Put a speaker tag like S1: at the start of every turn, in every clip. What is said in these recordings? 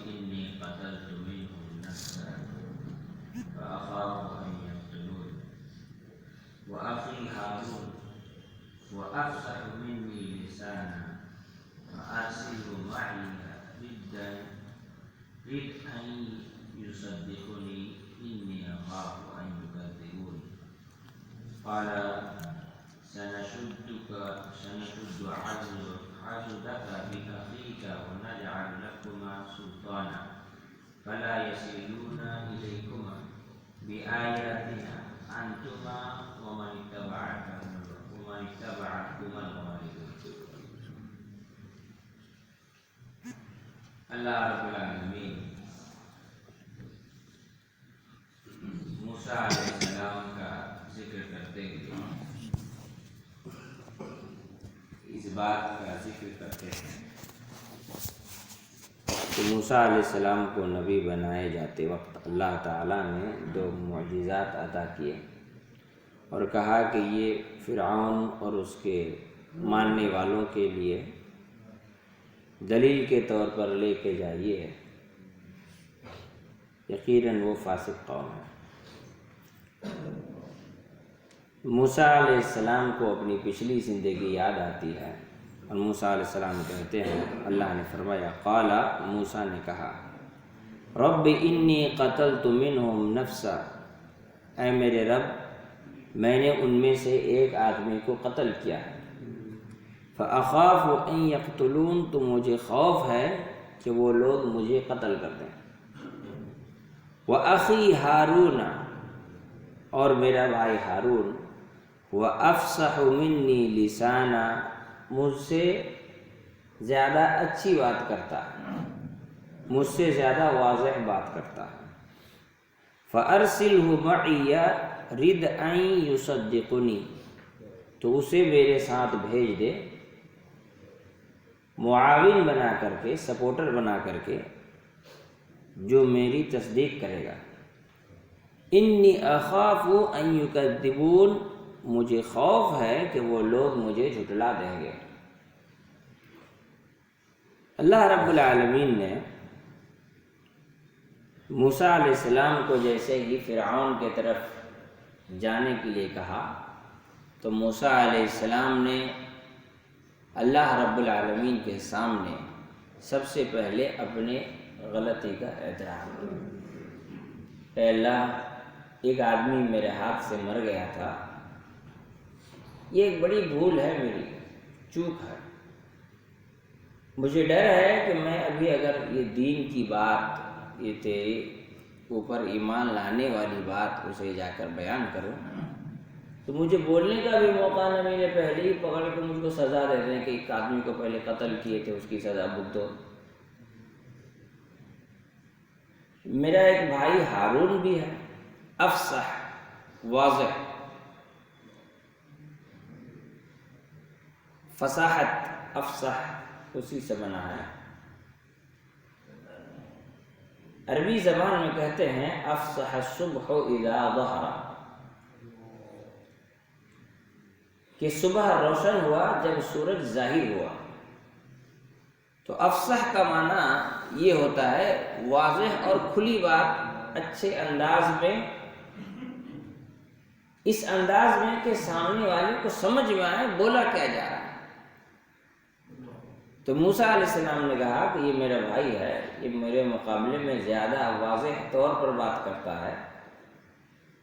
S1: إني قتلت منهم نفسا فأخاف أن يقتلون وأخي هارون وأفصح مني لسانا فأرسله معي رد أن يصدقني إني أخاف أن يكذبون قال سنشد عضدك بأخيك ونجعل لكما سلطانا فلا يصلون إليكما بآياتنا أنتما ومن اتبعكما الغالبون. اللہ رب العالمین موسیٰ علیہ السلام کا ذکر کرتے ہوئے اس بات کا ذکر کرتے ہیں کہ موسیٰ علیہ السلام کو نبی بنائے جاتے وقت اللہ تعالیٰ نے 2 معجزات عطا کیے اور کہا کہ یہ فرعون اور اس کے ماننے والوں کے لیے دلیل کے طور پر لے کے جائیے، یقیناً وہ فاسق قوم ہے۔ موسیٰ علیہ السلام کو اپنی پچھلی زندگی یاد آتی ہے اور موسیٰ علیہ السلام کہتے ہیں، اللہ نے فرمایا قال، موسیٰ نے کہا رب انی قتلت منہم نفسا، اے میرے رب میں نے ان میں سے ایک آدمی کو قتل کیا ہے، فأخاف ان یقتلون، تو مجھے خوف ہے کہ وہ لوگ مجھے قتل کر دیں، وأخی ہارون، اور میرا بھائی ہارون، وأفصح منی لسانا، مجھ سے زیادہ اچھی بات کرتا ہے، مجھ سے زیادہ واضح بات کرتا ہے، فأرسلہ معی رد ان یصدقنی، تو اسے میرے ساتھ بھیج دے، معاون بنا کر کے، سپورٹر بنا کر کے، جو میری تصدیق کرے گا، انی اخاف ان یکذبون، مجھے خوف ہے کہ وہ لوگ مجھے جھٹلا دیں گے۔ اللہ رب العالمین نے موسیٰ علیہ السلام کو جیسے ہی فرعون کے طرف جانے کے لیے کہا تو موسیٰ علیہ السلام نے اللہ رب العالمین کے سامنے سب سے پہلے اپنے غلطی کا اعتراف کیا۔ اے اللہ، ایک آدمی میرے ہاتھ سے مر گیا تھا، یہ ایک بڑی بھول ہے، میری چوک ہے، مجھے ڈر ہے کہ میں ابھی اگر یہ دین کی بات، یہ تیرے اوپر ایمان لانے والی بات اسے جا کر بیان کروں تو مجھے بولنے کا بھی موقع نہ ملے، پہلے ہی پکڑ کے مجھ کو سزا دے دیں کہ ایک آدمی کو پہلے قتل کیے تھے، اس کی سزا بھگتو۔ میرا ایک بھائی ہارون بھی ہے، افصح، واضح، فصاحت، افصح اسی سے بنا ہے۔ عربی زبان میں کہتے ہیں افصح الصبح اذا ظہر، کہ صبح روشن ہوا جب سورج ظاہر ہوا، تو افصح کا معنی یہ ہوتا ہے واضح اور کھلی بات، اچھے انداز میں، اس انداز میں کہ سامنے والے کو سمجھ میں آئے بولا کیا جا رہا ہے۔ تو موسیٰ علیہ السلام نے کہا کہ یہ میرا بھائی ہے، یہ میرے مقابلے میں زیادہ واضح طور پر بات کرتا ہے،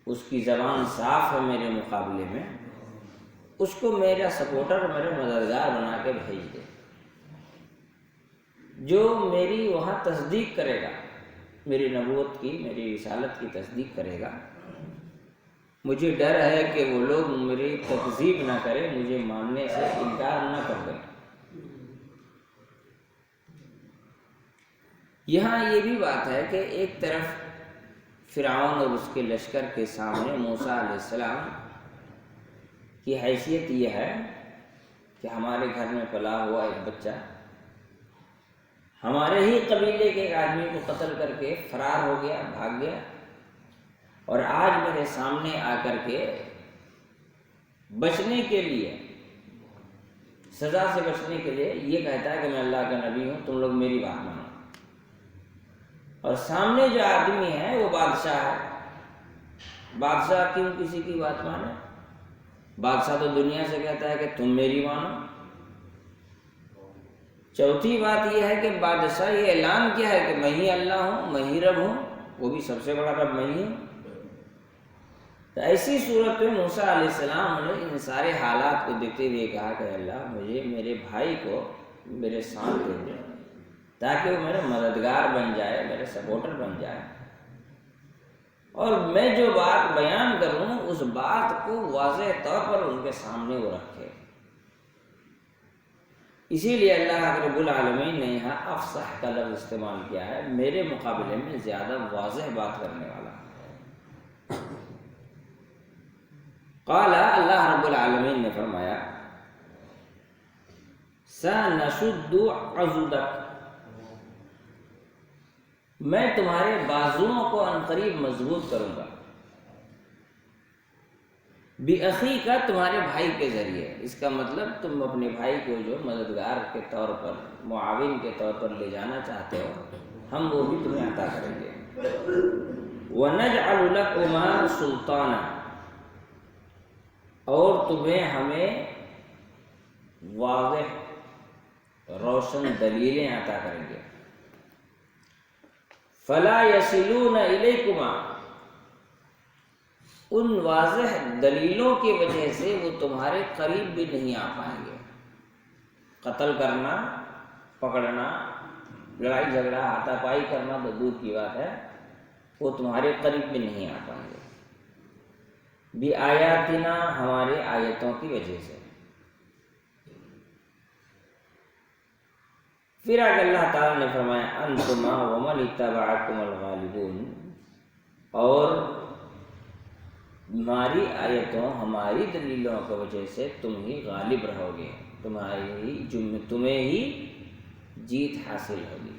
S1: اس کی زبان صاف ہے میرے مقابلے میں، اس کو میرا سپورٹر، میرا مددگار بنا کے بھیج دے، جو میری وہاں تصدیق کرے گا، میری نبوت کی، میری رسالت کی تصدیق کرے گا۔ مجھے ڈر ہے کہ وہ لوگ میری تکذیب نہ کریں، مجھے ماننے سے انکار نہ کر دیں۔ یہاں یہ بھی بات ہے کہ ایک طرف فرعون اور اس کے لشکر کے سامنے موسیٰ علیہ السلام کی حیثیت یہ ہے کہ ہمارے گھر میں پلا ہوا ایک بچہ ہمارے ہی قبیلے کے ایک آدمی کو قتل کر کے فرار ہو گیا، بھاگ گیا، اور آج میرے سامنے آ کر کے بچنے کے لیے، سزا سے بچنے کے لیے یہ کہتا ہے کہ میں اللہ کا نبی ہوں، تم لوگ میری بات مانو۔ اور سامنے جو آدمی ہے وہ بادشاہ ہے. بادشاہ کیوں کسی کی بات مانے؟ بادشاہ تو دنیا سے کہتا ہے کہ تم میری مانو. چوتھی بات یہ ہے کہ بادشاہ یہ اعلان کیا ہے کہ میں ہی اللہ ہوں، میں ہی رب ہوں، وہ بھی سب سے بڑا رب میں ہی ہوں. تو ایسی صورت میں موسیٰ علیہ السلام نے ان سارے حالات کو دیکھتے ہوئے کہا کہ اللہ مجھے میرے بھائی کو میرے ساتھ دے دے تاکہ وہ میرا مددگار بن جائے، میرے سپورٹر بن جائے، اور میں جو بات بیان کروں اس بات کو واضح طور پر ان کے سامنے وہ رکھے. اسی لیے اللہ رب العالمین نے یہاں افصح کا لفظ استعمال کیا ہے، میرے مقابلے میں زیادہ واضح بات کرنے والا. قال، اللہ رب العالمین نے فرمایا، سَنَشُدُّ عَضُدَكَ، میں تمہارے بازوؤں کو عنقریب مضبوط کروں گا. بِأَخِيكَ، تمہارے بھائی کے ذریعے. اس کا مطلب تم اپنے بھائی کو جو مددگار کے طور پر، معاون کے طور پر لے جانا چاہتے ہو، ہم وہ بھی تمہیں عطا کریں گے. وَنَجْعَلُ لَكُمَا سُلْطَانًا، اور تمہیں ہمیں واضح روشن دلیلیں عطا کریں گے. فَلَا يَصِلُونَ إِلَيْكُمَا، ان واضح دلیلوں کی وجہ سے وہ تمہارے قریب بھی نہیں آ پائیں گے. قتل کرنا، پکڑنا، لڑائی جھگڑا، ہاتھا پائی کرنا تو دور کی بات ہے، وہ تمہارے قریب بھی نہیں آ پائیں گے. بِآیاتنا، ہمارے آیتوں کی وجہ سے. پھر آگے اللہ تعالیٰ نے فرمایا، انتما ومن اتبعکم الغالبون، اور ہماری آیتوں، ہماری دلیلوں کی وجہ سے تم ہی غالب رہو گے، تمہیں ہی جیت حاصل ہوگی.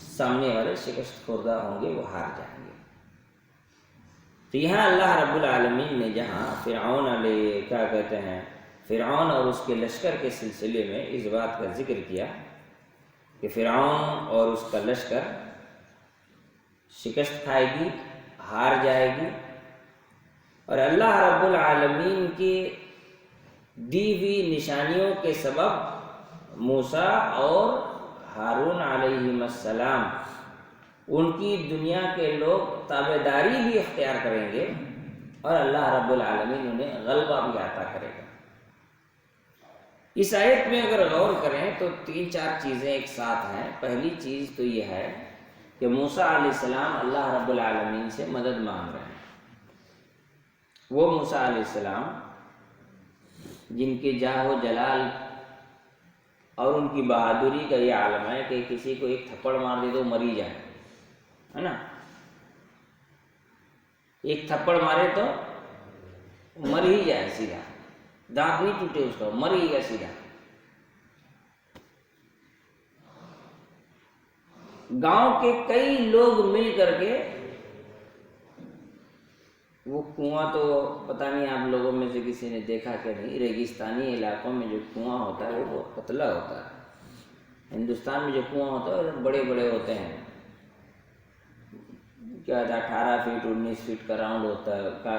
S1: سامنے والے شکست خوردہ ہوں گے، وہ ہار جائیں گے. تو یہاں اللہ رب العالمین نے جہاں فرعون اور اس کے لشکر کے سلسلے میں اس بات کا ذکر کیا کہ فرعون اور اس کا لشکر شکست کھائے گی، ہار جائے گی، اور اللہ رب العالمین کی دی ہوئی نشانیوں کے سبب موسیٰ اور ہارون علیہ السلام، ان کی دنیا کے لوگ تابعداری بھی اختیار کریں گے، اور اللہ رب العالمین انہیں غلبہ بھی عطا کرے گا. اس آیت میں اگر غور کریں تو 3-4 چیزیں ایک ساتھ ہیں. پہلی چیز تو یہ ہے کہ موسیٰ علیہ السلام اللہ رب العالمین سے مدد مانگ رہے ہیں. وہ موسیٰ علیہ السلام جن کے جاہ و جلال اور ان کی بہادری کا یہ عالم ہے کہ کسی کو ایک تھپڑ مار دے تو مر ہی جائے، ہے نا. ایک تھپڑ مارے تو مر ہی جائے سیدھا، دانت نہیں ٹوٹے اس کا، مر ہی گیا سیدھا. گاؤں کے کئی لوگ مل کر کے، وہ کنواں تو پتہ نہیں آپ لوگوں میں سے کسی نے دیکھا کہ نہیں، ریگستانی علاقوں میں جو کنواں ہوتا ہے وہ بہت پتلا ہوتا ہے. ہندوستان میں جو کنواں ہوتا ہے وہ بڑے بڑے ہوتے ہیں، کیا ہوتا ہے 18 فٹ 19 فٹ کا راؤنڈ ہوتا ہے، کا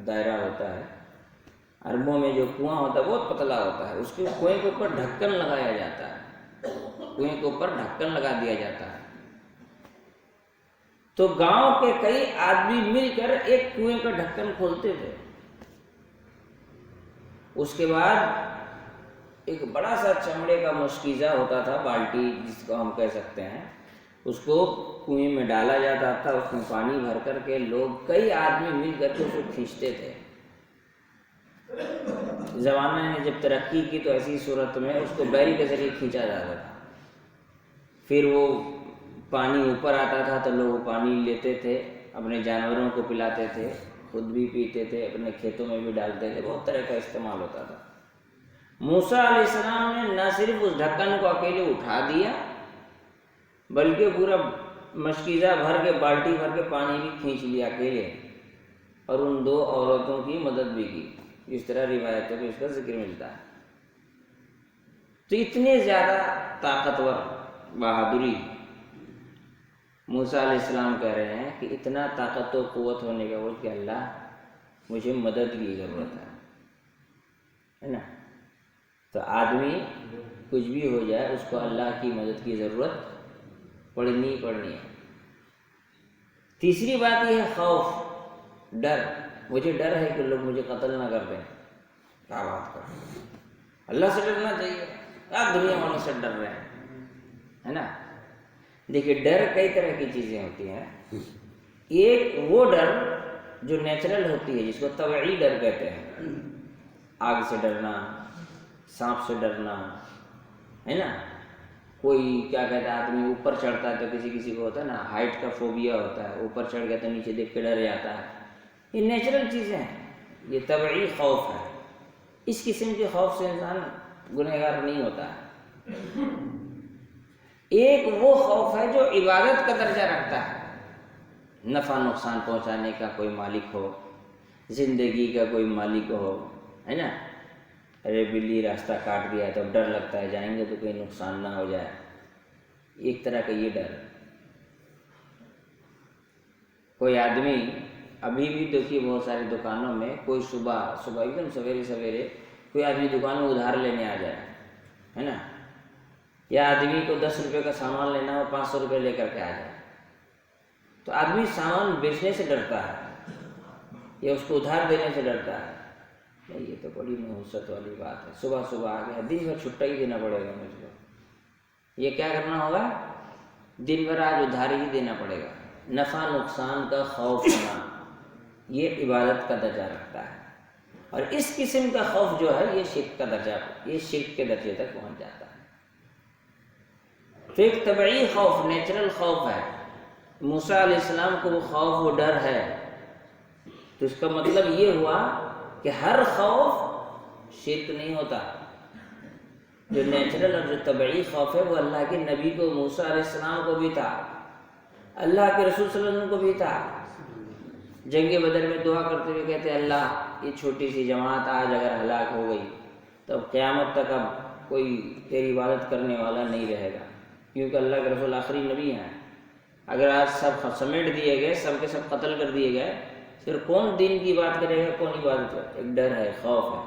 S1: دائرہ ہوتا ہے. عربوں میں جو کنواں ہوتا ہے بہت پتلا ہوتا ہے، اس کے کنویں کے اوپر ڈھکن لگایا جاتا ہے، کنویں کے اوپر ڈھکن لگا دیا جاتا ہے. تو گاؤں کے کئی آدمی مل کر ایک کنویں کا ڈھکن کھولتے تھے. اس کے بعد ایک بڑا سا چمڑے کا مشکیزہ ہوتا تھا، بالٹی جس کو ہم کہہ سکتے ہیں، اس کو کنویں میں ڈالا جاتا تھا. اس میں پانی بھر کر کے لوگ کئی آدمی مل کر کے اس کو کھینچتے تھے. زمانہ نے جب ترقی کی تو ایسی صورت میں اس کو بیل کے ذریعے کھینچا جاتا تھا. پھر وہ پانی اوپر آتا تھا تو لوگ پانی لیتے تھے، اپنے جانوروں کو پلاتے تھے، خود بھی پیتے تھے، اپنے کھیتوں میں بھی ڈالتے تھے. بہت طرح کا استعمال ہوتا تھا. موسیٰ علیہ السلام نے نہ صرف اس ڈھکن کو اکیلے اٹھا دیا بلکہ پورا مشکیزہ بھر کے، بالٹی بھر کے پانی بھی کھینچ لیا اکیلے، اور ان 2 عورتوں کی مدد بھی کی، جس طرح روایتوں میں اس کا ذکر ملتا ہے. تو اتنے زیادہ طاقتور، بہادری موسیٰ علیہ السلام کہہ رہے ہیں کہ اتنا طاقت و قوت ہونے کا وجہ کہ اللہ مجھے مدد کی ضرورت ہے نا. تو آدمی کچھ بھی ہو جائے اس کو اللہ کی مدد کی ضرورت پڑنی ہے. تیسری بات یہ ہے خوف، ڈر. مجھے ڈر ہے کہ لوگ مجھے قتل نہ کر دیں. کیا بات کر، اللہ سے ڈرنا چاہیے. آپ دنیا والوں سے ڈر رہے ہیں ہے نا. دیکھیے ڈر کئی طرح کی چیزیں ہوتی ہیں. ایک وہ ڈر جو نیچرل ہوتی ہے جس کو طبعی ڈر کہتے ہیں. آگ سے ڈرنا، سانپ سے ڈرنا ہے نا. کوئی کیا کہتا ہے آدمی اوپر چڑھتا ہے تو کسی کو ہوتا ہے نا ہائٹ کا فوبیا ہوتا ہے، اوپر چڑھ گیا تو نیچے دیکھ کے ڈر جاتا ہے. یہ نیچرل چیزیں ہیں، یہ طبعی خوف ہے. اس قسم کے خوف سے انسان گنہگار نہیں ہوتا ہے. ایک وہ خوف ہے جو عبادت کا درجہ رکھتا ہے. نفع نقصان پہنچانے کا کوئی مالک ہو، زندگی کا کوئی مالک ہو ہے نا. ارے بلی راستہ کاٹ دیا تو اب ڈر لگتا ہے جائیں گے تو کوئی نقصان نہ ہو جائے. ایک طرح کا یہ ڈر. کوئی آدمی ابھی بھی دیکھیے بہت ساری دکانوں میں کوئی صبح ایک دم سویرے کوئی آدمی دکان میں ادھار لینے آ جائے ہے نا، یا آدمی کو 10 روپے کا سامان لینا ہو 500 روپے لے کر کے آ جائے تو آدمی سامان بیچنے سے ڈرتا ہے یا اس کو ادھار دینے سے ڈرتا ہے. یہ تو بڑی نحوست والی بات ہے. صبح آ گیا، دن بھر چھٹا ہی دینا پڑے گا مجھ کو. یہ کیا کرنا ہوگا؟ دن بھر آج ادھار ہی دینا پڑے گا. نفع نقصان کا خوف ہونا یہ عبادت کا درجہ رکھتا ہے. اور اس قسم کا خوف جو ہے یہ شرک کا درجہ، یہ شرک کے درجے تک پہنچ جاتا ہے. تو ایک طبعی خوف، نیچرل خوف ہے. موسیٰ علیہ السلام کو وہ خوف، وہ ڈر ہے. تو اس کا مطلب یہ ہوا کہ ہر خوف شرک نہیں ہوتا. جو نیچرل اور جو طبعی خوف ہے وہ اللہ کے نبی کو، موسیٰ علیہ السلام کو بھی تھا، اللہ کے رسول صلی اللہ علیہ وسلم کو بھی تھا. جنگ بدر میں دعا کرتے ہوئے کہتے ہیں اللہ یہ چھوٹی سی جماعت آج اگر ہلاک ہو گئی تو قیامت تک اب کوئی تیری عبادت کرنے والا نہیں رہے گا، کیونکہ اللہ کے رسول آخری نبی ہیں. اگر آج سب سمیٹ دیے گئے، سب کے سب قتل کر دیے گئے، پھر کون دین کی بات کرے گا، کون عبادت کرے گا؟ ایک ڈر ہے، خوف ہے.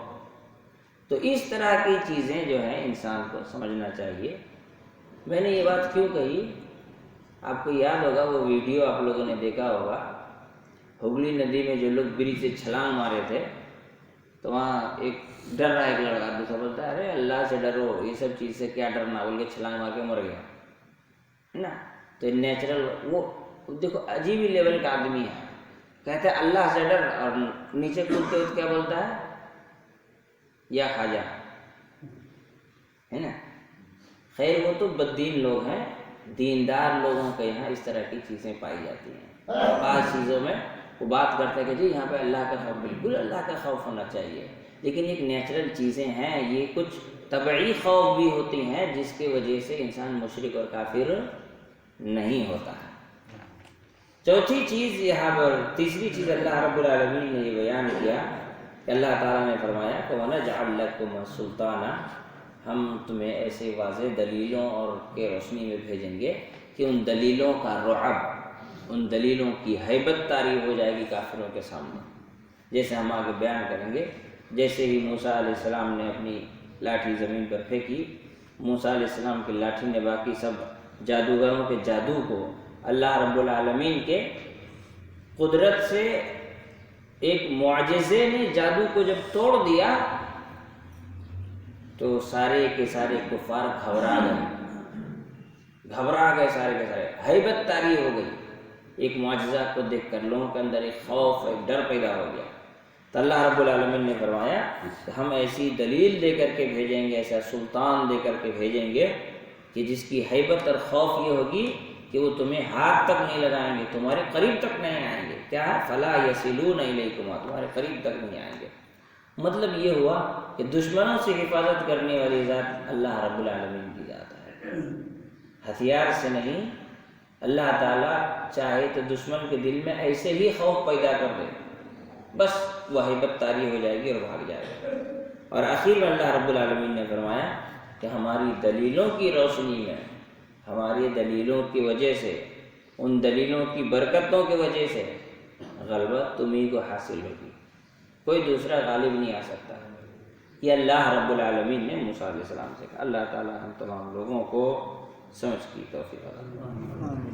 S1: تو اس طرح کی چیزیں جو ہیں انسان کو سمجھنا چاہیے. میں نے یہ بات کیوں کہی؟ آپ کو یاد ہوگا وہ ویڈیو آپ لوگوں نے دیکھا ہوگا، ہگلی ندی میں جو لوگ برج سے چھلانگ مارے تھے تو وہاں ایک ڈر رہا ایک لڑکا، دوسرا بولتا ہے ارے اللہ سے ڈرو، یہ سب چیز سے کیا ڈرنا، بول کے چھلانگ مار کے مر گیا ہے نا. تو نیچرل وہ دیکھو عجیب ہی لیول کا آدمی ہے، کہتا ہے اللہ سے ڈر اور نیچے کودتے ہوئے کیا بولتا ہے؟ یا خواجہ ہے نا. خیر وہ تو بددین لوگ ہیں، دیندار لوگوں کے یہاں اس طرح کی چیزیں پائی جاتی ہیں. بعض چیزوں میں وہ بات کرتا ہے کہ جی یہاں پہ اللہ کا خوف، بالکل اللہ کا خوف ہونا چاہیے، لیکن ایک نیچرل چیزیں ہیں، یہ کچھ طبعی خوف بھی ہوتی ہیں جس کی وجہ سے انسان مشرک اور کافر نہیں ہوتا ہے. چوتھی چیز یہاں پر، تیسری چیز اللہ رب العالمین نے یہ بیان کیا کہ اللہ تعالیٰ نے فرمایا کہ وَنَجْعَلْ لَكُمْ سُلْطَانًا، ہم تمہیں ایسے واضح دلیلوں اور کے روشنی میں بھیجیں گے کہ ان دلیلوں کا رعب، ان دلیلوں کی ہیبت طاری ہو جائے گی کافروں کے سامنے. جیسے ہم آگے بیان کریں گے. جیسے ہی موسیٰ علیہ السلام نے اپنی لاٹھی زمین پر پھینکی، موسیٰ علیہ السلام کی لاٹھی نے باقی سب جادوگروں کے جادو کو اللہ رب العالمین کے قدرت سے، ایک معجزے نے جادو کو جب توڑ دیا تو سارے کے سارے کفار گھبرا گئے، سارے کے سارے ہیبت طاری ہو گئی. ایک معجزہ کو دیکھ کر لوگوں کے اندر ایک خوف، ایک ڈر پیدا ہو گیا. تو اللہ رب العالمین نے فرمایا کہ ہم ایسی دلیل دے کر کے بھیجیں گے، ایسا سلطان دے کر کے بھیجیں گے کہ جس کی ہیبت اور خوف یہ ہوگی کہ وہ تمہیں ہاتھ تک نہیں لگائیں گے، تمہارے قریب تک نہیں آئیں گے. کیا ہے؟ فَلَا يَصِلُونَ إِلَيْكُمْ، تمہارے قریب تک نہیں آئیں گے. مطلب یہ ہوا کہ دشمنوں سے حفاظت کرنے والی ذات اللہ رب العالمین کی ذات ہے، ہتھیار سے نہیں. اللہ تعالیٰ چاہے تو دشمن کے دل میں ایسے ہی خوف پیدا کر دے، بس وہ ہیبت طاری ہو جائے گی اور بھاگ جائے گا. اور آخر میں اللہ رب العالمین نے فرمایا کہ ہماری دلیلوں کی روشنی میں، ہماری دلیلوں کی وجہ سے ان دلیلوں کی برکتوں کی وجہ سے غلبہ تمہیں کو حاصل ہوگی، کوئی دوسرا غالب نہیں آ سکتا۔ یہ اللہ رب العالمین نے موسیٰ علیہ السلام سے کہا۔ اللہ تعالی ہم تمام لوگوں کو سمجھ کی توفیق عطا فرمائے۔